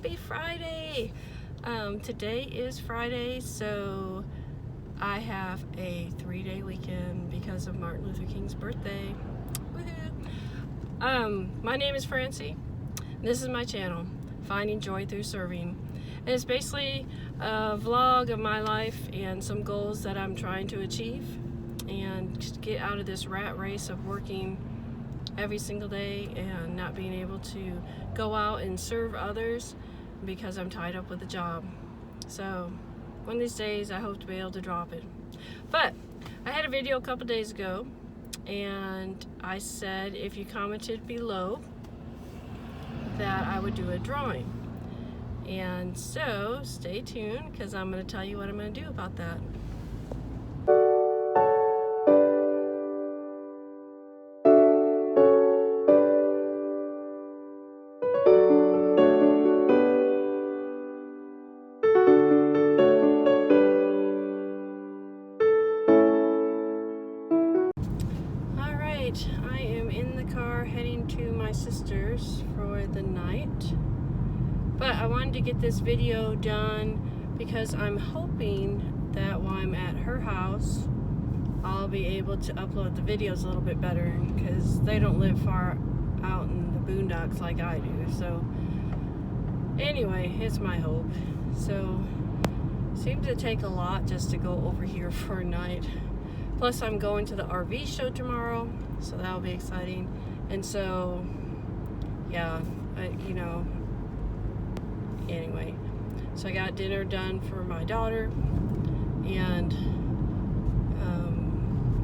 happy Friday. Today is Friday, so I have a 3-day weekend because of Martin Luther King's birthday. Woohoo! My name is Francie. This is my channel, Finding Joy Through Serving. And it's basically a vlog of my life and some goals that I'm trying to achieve and just get out of this rat race of working every single day and not being able to go out and serve others because I'm tied up with a job. So one of these days I hope to be able to drop it. But I had a video a couple days ago and I said if you commented below that I would do a drawing. And so stay tuned because I'm going to tell you what I'm going to do about that. I am in the car heading to my sister's for the night, but I wanted to get this video done because I'm hoping that while I'm at her house I'll be able to upload the videos a little bit better because they don't live far out in the boondocks like I do. So anyway, it's my hope. So it seems to take a lot just to go over here for a night. Plus I'm going to the RV show tomorrow, so that'll be exciting. And so, yeah, anyway. So I got dinner done for my daughter, and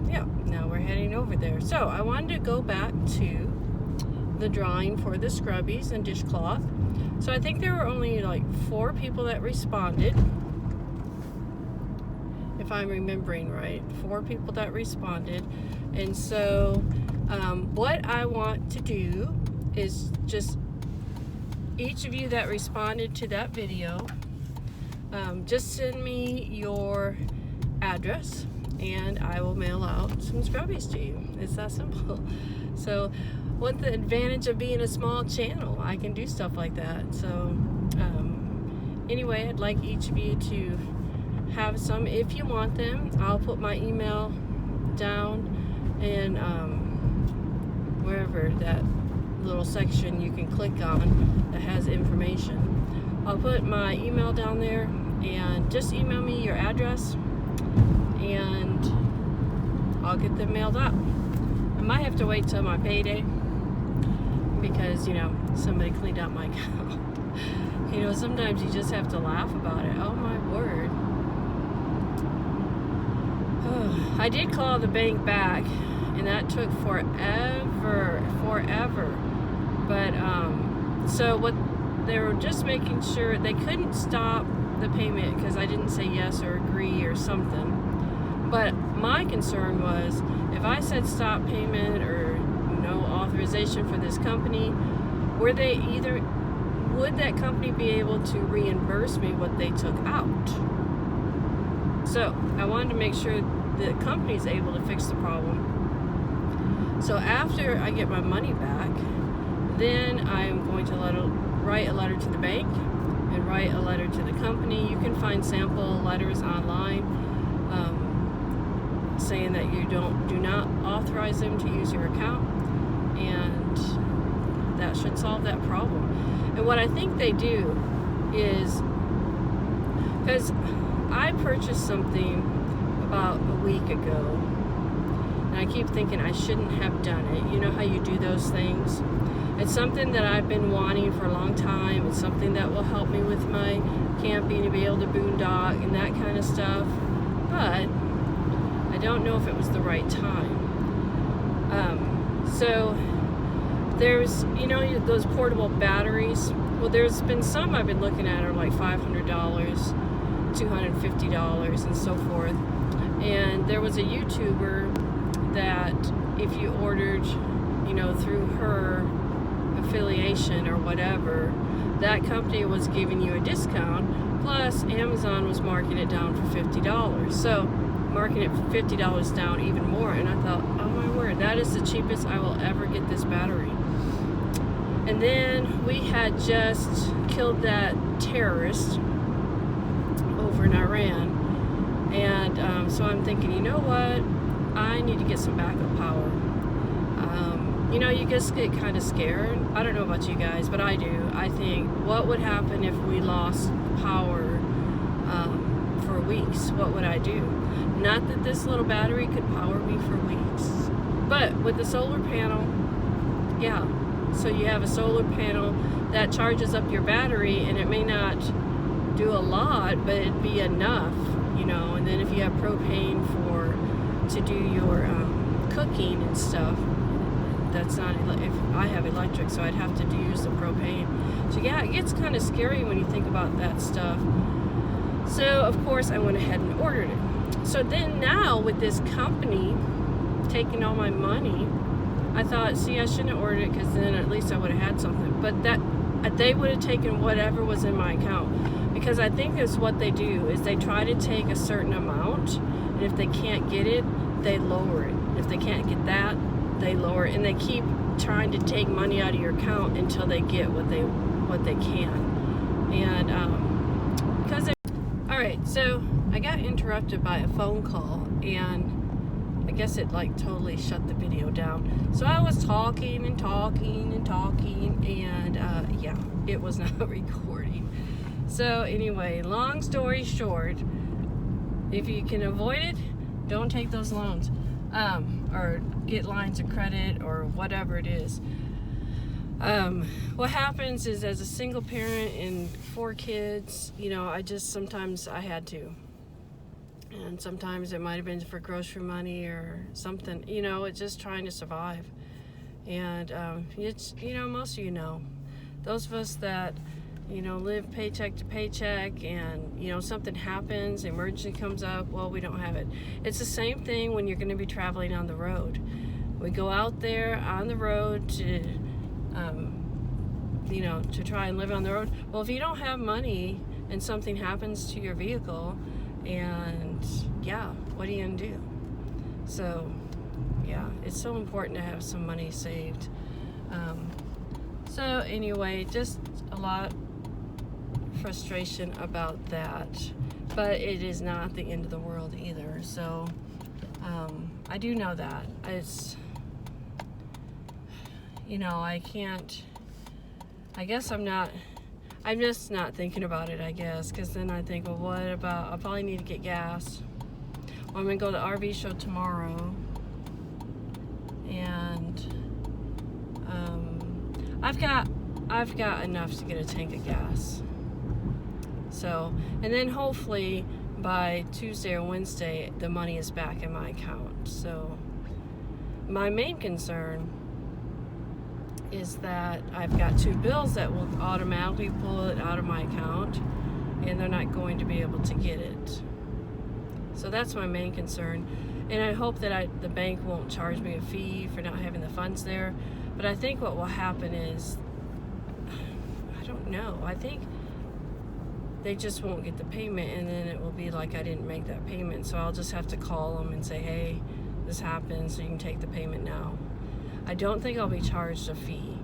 yeah, now we're heading over there. So I wanted to go back to the drawing for the scrubbies and dishcloth. So I think there were only like 4 people that responded. If I'm remembering right, 4 people that responded. And so what I want to do is just each of you that responded to that video, just send me your address and I will mail out some scrubbies to you. It's that simple. So what's the advantage of being a small channel? I can do stuff like that. So anyway, I'd like each of you to have some if you want them. I'll put my email down and wherever that little section you can click on that has information. I'll put my email down there and just email me your address and I'll get them mailed out. I might have to wait till my payday because somebody cleaned out my account. Sometimes you just have to laugh about it. Oh my word. I did call the bank back and that took forever. But so what they were just making sure they couldn't stop the payment because I didn't say yes or agree or something. But my concern was if I said stop payment or no authorization for this company, would that company be able to reimburse me what they took out? So I wanted to make sure the company's able to fix the problem. So after I get my money back, then I'm going to write a letter to the bank and write a letter to the company. You can find sample letters online saying that you do not authorize them to use your account, and that should solve that problem. And what I think they do is, because I purchased something about a week ago and I keep thinking I shouldn't have done it. You know how you do those things? It's something that I've been wanting for a long time. It's something that will help me with my camping, to be able to boondock and that kind of stuff. But I don't know if it was the right time. So there's, those portable batteries. Well, there's been some I've been looking at are like $500, $250 and so forth. And there was a YouTuber that if you ordered, through her affiliation or whatever, that company was giving you a discount, plus Amazon was marking it down for $50. So marking it for $50 down even more, and I thought, oh my word, that is the cheapest I will ever get this battery. And then we had just killed that terrorist over in Iran. And so I'm thinking, you know what? I need to get some backup power. You know, you just get kind of scared. I don't know about you guys, but I do. I think, what would happen if we lost power for weeks? What would I do? Not that this little battery could power me for weeks, but with the solar panel, yeah. So you have a solar panel that charges up your battery, and it may not do a lot, but it'd be enough, you know. And then if you have propane to do your cooking and stuff, that's not, if I have electric, so I'd have to use the propane. So yeah, it gets kind of scary when you think about that stuff. So of course I went ahead and ordered it. So then now with this company taking all my money, I thought, see, I shouldn't have ordered it, because then at least I would have had something. But that they would have taken whatever was in my account, because I think that's what they do, is they try to take a certain amount, and if they can't get it, they lower it. If they can't get that, they lower it, and they keep trying to take money out of your account until they get what they can. And because all right, so I got interrupted by a phone call, and I guess it like totally shut the video down. So I was talking and talking and talking, and yeah, it was not recording. So anyway, long story short, if you can avoid it, don't take those loans, or get lines of credit or whatever it is. What happens is, as a single parent and 4 kids, you know, sometimes I had to. And sometimes it might have been for grocery money or something, you know, it's just trying to survive. And it's, you know, most of you know, those of us that, you know, live paycheck to paycheck, and, you know, something happens, emergency comes up, well, we don't have it. It's the same thing when you're going to be traveling on the road. We go out there on the road to, you know, to try and live on the road. Well, if you don't have money and something happens to your vehicle, and yeah, what are you going to do? So, yeah, it's so important to have some money saved. So anyway, just a lot frustration about that, but it is not the end of the world either. So I do know that it's, you know, I guess I'm just not thinking about it, I guess, because then I think, well, what about, I'll probably need to get gas. Well, I'm gonna go to the RV show tomorrow, and I've got enough to get a tank of gas. So, and then hopefully by Tuesday or Wednesday, the money is back in my account. So my main concern is that I've got 2 bills that will automatically pull it out of my account, and they're not going to be able to get it. So that's my main concern. And I hope that the bank won't charge me a fee for not having the funds there. But I think what will happen is, I don't know, I think they just won't get the payment, and then it will be like I didn't make that payment. So I'll just have to call them and say, hey, this happened, so you can take the payment now. I don't think I'll be charged a fee.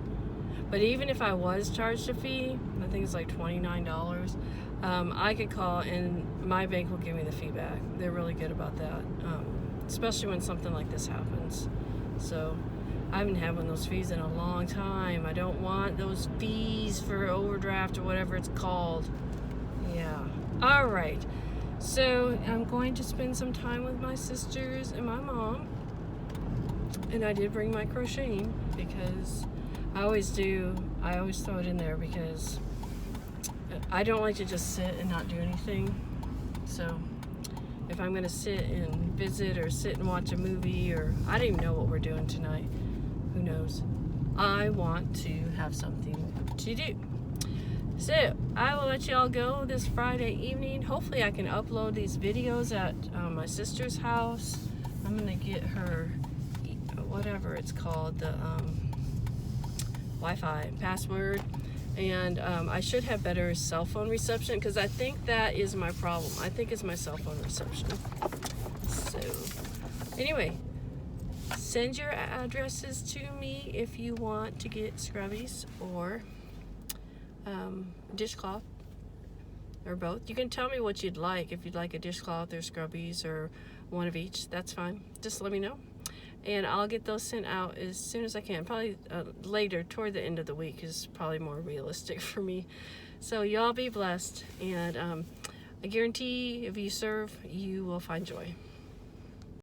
But even if I was charged a fee, I think it's like $29, I could call and my bank will give me the fee back. They're really good about that, especially when something like this happens. So I haven't had one of those fees in a long time. I don't want those fees for overdraft or whatever it's called. Yeah. All right. So I'm going to spend some time with my sisters and my mom. And I did bring my crocheting, because I always do. I always throw it in there because I don't like to just sit and not do anything. So if I'm going to sit and visit or sit and watch a movie, or I don't even know what we're doing tonight. Who knows? I want to have something to do. So I will let you all go this Friday evening. Hopefully I can upload these videos at my sister's house. I'm going to get her whatever it's called, the Wi-Fi password, and I should have better cell phone reception, because I think that is my problem. I think it's my cell phone reception. So anyway, send your addresses to me if you want to get scrubbies or dishcloth, or both. You can tell me what you'd like. If you'd like a dishcloth or scrubbies or one of each, that's fine. Just let me know, and I'll get those sent out as soon as I can. Probably later, toward the end of the week is probably more realistic for me. So y'all be blessed, and I guarantee if you serve, you will find joy.